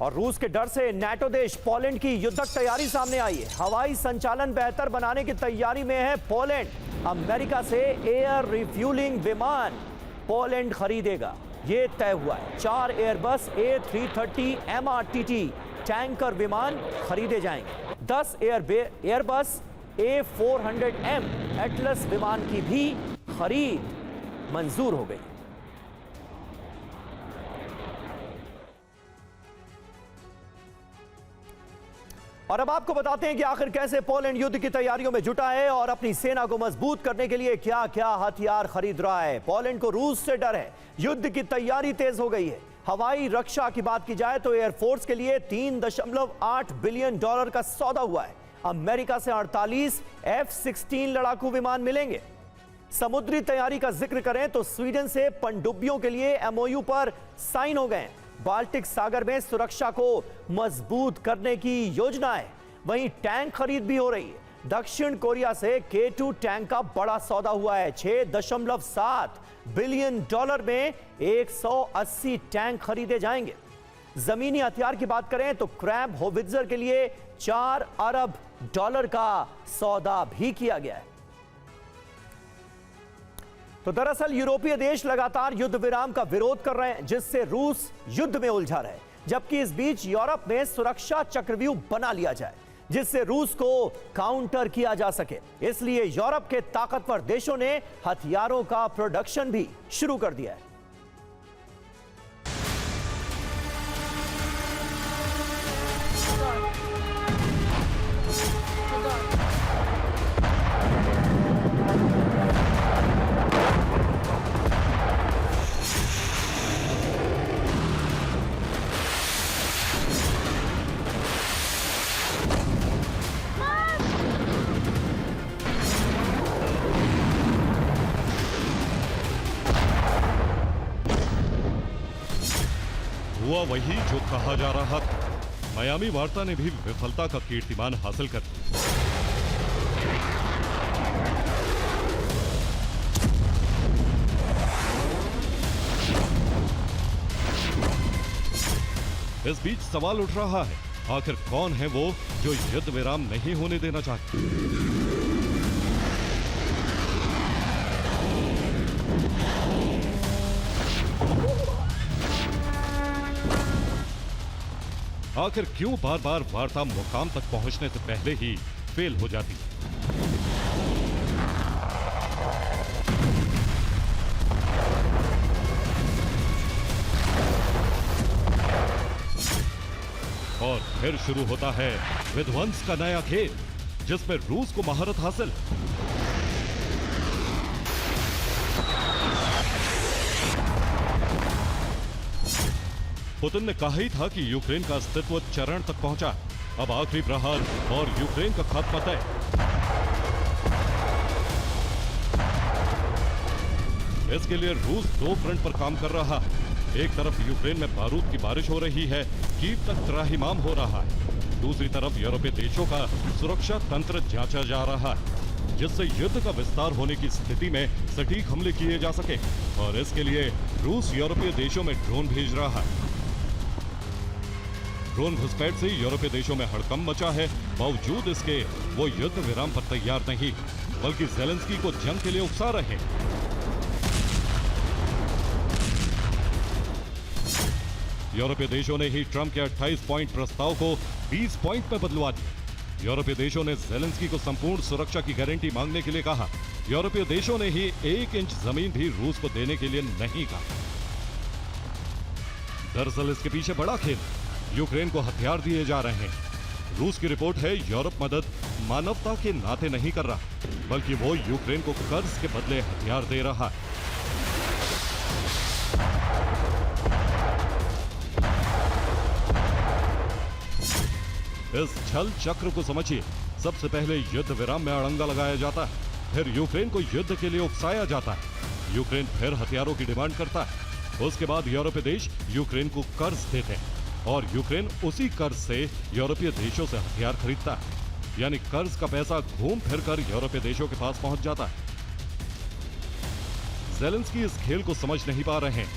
और रूस के डर से नाटो देश पोलैंड की युद्धक तैयारी सामने आई है। हवाई संचालन बेहतर बनाने की तैयारी में है पोलैंड। अमेरिका से एयर रिफ्यूलिंग विमान पोलैंड खरीदेगा, ये तय हुआ है। 4 एयरबस A330 MRTT टैंकर विमान खरीदे जाएंगे। 10 एयरबस A400M एटलस विमान की भी खरीद मंजूर हो गई। और अब आपको बताते हैं कि आखिर कैसे पोलैंड युद्ध की तैयारियों में जुटा है और अपनी सेना को मजबूत करने के लिए क्या क्या हथियार खरीद रहा है। पोलैंड को रूस से डर है, युद्ध की तैयारी तेज हो गई है। हवाई रक्षा की बात की जाए तो एयरफोर्स के लिए $3.8 बिलियन का सौदा हुआ है। अमेरिका से 48 F-16 लड़ाकू विमान मिलेंगे। समुद्री तैयारी का जिक्र करें तो स्वीडन से पनडुब्बियों के लिए MOU पर साइन हो गए। बाल्टिक सागर में सुरक्षा को मजबूत करने की योजना है। वहीं टैंक खरीद भी हो रही है। दक्षिण कोरिया से K2 टैंक का बड़ा सौदा हुआ है। $6.7 बिलियन में 180 टैंक खरीदे जाएंगे। जमीनी हथियार की बात करें तो क्रैब होवित्जर के लिए $4 अरब का सौदा भी किया गया है। तो दरअसल यूरोपीय देश लगातार युद्ध विराम का विरोध कर रहे हैं, जिससे रूस युद्ध में उलझा रहे, जबकि इस बीच यूरोप में सुरक्षा चक्रव्यूह बना लिया जाए जिससे रूस को काउंटर किया जा सके। इसलिए यूरोप के ताकतवर देशों ने हथियारों का प्रोडक्शन भी शुरू कर दिया है। हुआ वही जो कहा जा रहा था। मियामी वार्ता ने भी विफलता का कीर्तिमान हासिल कर लिया। इस बीच सवाल उठ रहा है, आखिर कौन है वो जो युद्ध विराम नहीं होने देना चाहते। आखिर क्यों बार बार वार्ता मुकाम तक पहुंचने से पहले ही फेल हो जाती है? और फिर शुरू होता है विध्वंस का नया खेल, जिसमें रूस को महारत हासिल। पुतिन ने कहा ही था कि यूक्रेन का अस्तित्व चरण तक पहुंचा। अब आखिरी प्रहार और यूक्रेन का खात्मा तय। इसके लिए रूस 2 फ्रंट पर काम कर रहा है। एक तरफ यूक्रेन में बारूद की बारिश हो रही है, कीव तक त्राहिमाम हो रहा है। दूसरी तरफ यूरोपीय देशों का सुरक्षा तंत्र जांचा जा रहा है, जिससे युद्ध का विस्तार होने की स्थिति में सटीक हमले किए जा सके। और इसके लिए रूस यूरोपीय देशों में ड्रोन भेज रहा है। ड्रोन घुसपैठ से यूरोपीय देशों में हड़कंप मचा है। बावजूद इसके वो युद्ध विराम पर तैयार नहीं, बल्कि ज़ेलेंस्की को जंग के लिए उकसा रहे हैं। यूरोपीय देशों ने ही ट्रंप के 28 पॉइंट प्रस्ताव को 20 पॉइंट में बदलवा दिया। यूरोपीय देशों ने ज़ेलेंस्की को संपूर्ण सुरक्षा की गारंटी मांगने के लिए कहा। यूरोपीय देशों ने ही 1 इंच जमीन भी रूस को देने के लिए नहीं कहा। दरअसल इसके पीछे बड़ा खेल, यूक्रेन को हथियार दिए जा रहे हैं। रूस की रिपोर्ट है, यूरोप मदद मानवता के नाते नहीं कर रहा, बल्कि वो यूक्रेन को कर्ज के बदले हथियार दे रहा है। इस छल चक्र को समझिए। सबसे पहले युद्ध विराम में अड़ंगा लगाया जाता है, फिर यूक्रेन को युद्ध के लिए उकसाया जाता है। यूक्रेन फिर हथियारों की डिमांड करता है। उसके बाद यूरोपीय देश यूक्रेन को कर्ज देते हैं और यूक्रेन उसी कर्ज से यूरोपीय देशों से हथियार खरीदता है। यानी कर्ज का पैसा घूम फिर कर यूरोपीय देशों के पास पहुंच जाता है। ज़ेलेंस्की इस खेल को समझ नहीं पा रहे हैं।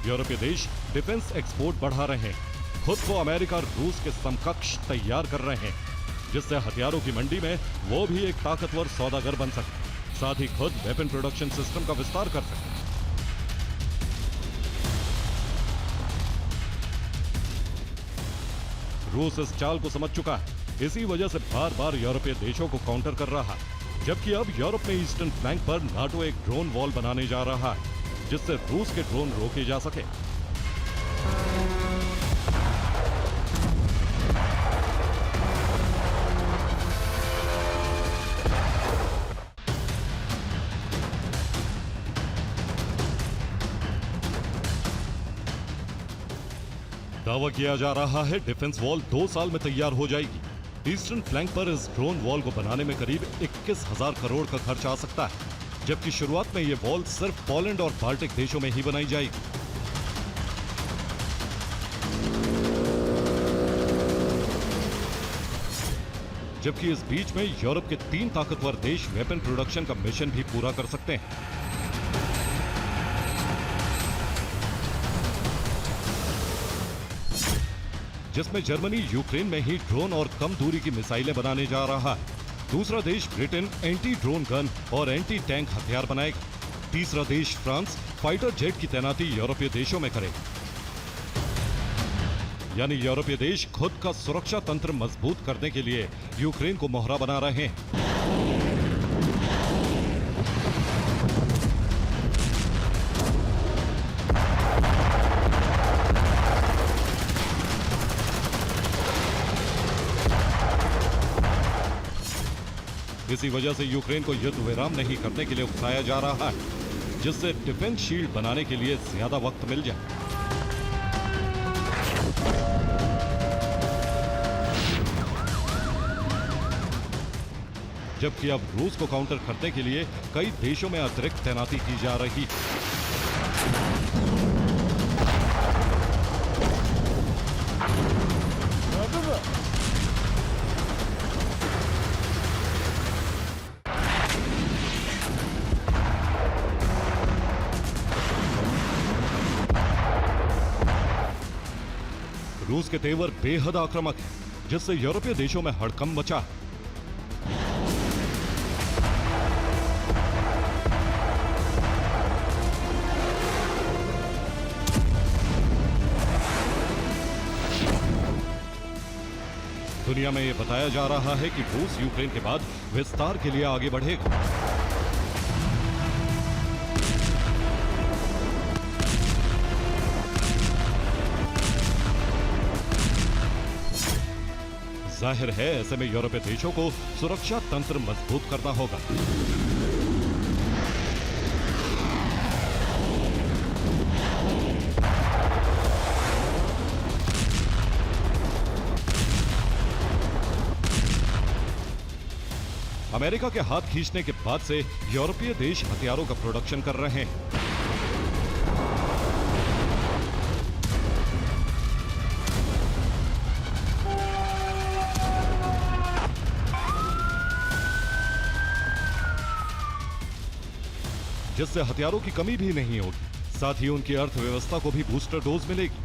यूरोपीय देश डिफेंस एक्सपोर्ट बढ़ा रहे हैं, खुद को अमेरिका और रूस के समकक्ष तैयार कर रहे हैं, जिससे हथियारों की मंडी में वो भी एक ताकतवर सौदागर बन सके, साथ ही खुद वेपन प्रोडक्शन सिस्टम का विस्तार कर सके। रूस इस चाल को समझ चुका है, इसी वजह से बार बार यूरोपीय देशों को काउंटर कर रहा है। जबकि अब यूरोप में ईस्टर्न फ्लैंक पर नाटो एक ड्रोन वॉल बनाने जा रहा है, जिससे रूस के ड्रोन रोके जा सके। दावा किया जा रहा है डिफेंस वॉल 2 साल में तैयार हो जाएगी। ईस्टर्न फ्लैंक पर इस ड्रोन वॉल को बनाने में करीब 21,000 करोड़ का खर्च आ सकता है, जबकि शुरुआत में यह वॉल सिर्फ पोलैंड और बाल्टिक देशों में ही बनाई जाएगी। जबकि इस बीच में यूरोप के 3 ताकतवर देश वेपन प्रोडक्शन का मिशन भी पूरा कर सकते हैं। जिसमें जर्मनी यूक्रेन में ही ड्रोन और कम दूरी की मिसाइलें बनाने जा रहा है। दूसरा देश ब्रिटेन एंटी ड्रोन गन और एंटी टैंक हथियार बनाएगा। तीसरा देश फ्रांस फाइटर जेट की तैनाती यूरोपीय देशों में करेगा। यानी यूरोपीय देश खुद का सुरक्षा तंत्र मजबूत करने के लिए यूक्रेन को मोहरा बना रहे हैं। इसी वजह से यूक्रेन को युद्ध विराम नहीं करने के लिए उकसाया जा रहा है, जिससे डिफेंस शील्ड बनाने के लिए ज्यादा वक्त मिल जाए। जबकि अब रूस को काउंटर करने के लिए कई देशों में अतिरिक्त तैनाती की जा रही है। रूस के तेवर बेहद आक्रामक है, जिससे यूरोपीय देशों में हड़कंप मचा है। दुनिया में यह बताया जा रहा है कि रूस यूक्रेन के बाद विस्तार के लिए आगे बढ़ेगा। जाहिर है, ऐसे में यूरोपीय देशों को सुरक्षा तंत्र मजबूत करना होगा। अमेरिका के हाथ खींचने के बाद से यूरोपीय देश हथियारों का प्रोडक्शन कर रहे हैं। जिससे हथियारों की कमी भी नहीं होगी, साथ ही उनकी अर्थव्यवस्था को भी बूस्टर डोज मिलेगी।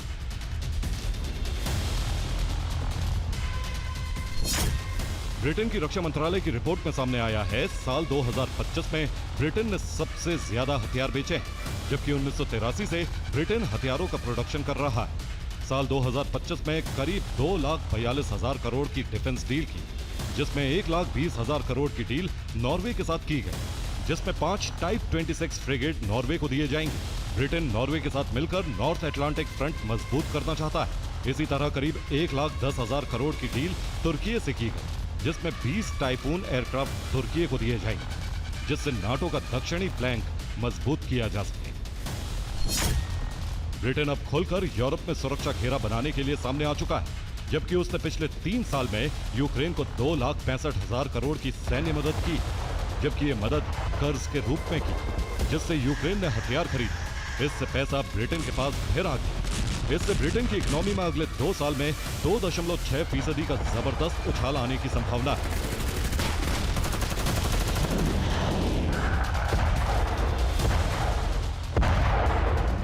ब्रिटेन की रक्षा मंत्रालय की रिपोर्ट में सामने आया है, साल 2025 में ब्रिटेन ने सबसे ज्यादा हथियार बेचे हैं, जबकि 1983 से ब्रिटेन हथियारों का प्रोडक्शन कर रहा है। साल 2025 में करीब 2,42,000 करोड़ की डिफेंस डील की, जिसमें 1,20,000 करोड़ की डील नॉर्वे के साथ की गई, जिसमें 5 टाइप 26 फ्रिगेट नॉर्वे को दिए जाएंगे। ब्रिटेन नॉर्वे के साथ मिलकर नॉर्थ अटलांटिक फ्रंट मजबूत करना चाहता है। इसी तरह करीब 1,10,000 करोड़ की डील तुर्की से की गई, जिसमें 20 टाइफून एयरक्राफ्ट तुर्की को दिए जाएंगे, जिससे नाटो का दक्षिणी फ्लैंक मजबूत किया जा सके। ब्रिटेन अब खुलकर यूरोप में सुरक्षा घेरा बनाने के लिए सामने आ चुका है, जबकि उसने पिछले 3 साल में यूक्रेन को 2,65,000 करोड़ की सैन्य मदद की, जबकि ये मदद कर्ज के रूप में की, जिससे यूक्रेन ने हथियार खरीदे। इससे पैसा ब्रिटेन के पास फिर आ गया। इससे ब्रिटेन की इकोनॉमी में अगले 2 साल में 2.6% का जबरदस्त उछाल आने की संभावना है।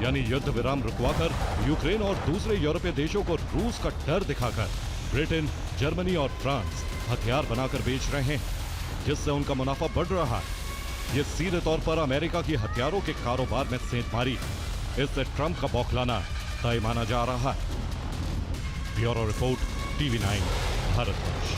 यानी युद्ध विराम रुकवाकर यूक्रेन और दूसरे यूरोपीय देशों को रूस का डर दिखाकर ब्रिटेन, जर्मनी और फ्रांस हथियार बनाकर बेच रहे हैं, जिससे उनका मुनाफा बढ़ रहा है। ये सीधे तौर पर अमेरिका की हथियारों के कारोबार में सेंध मारी। इससे ट्रंप का बौखलाना तय माना जा रहा है। Bureau report, TV9 Bharatvarsh.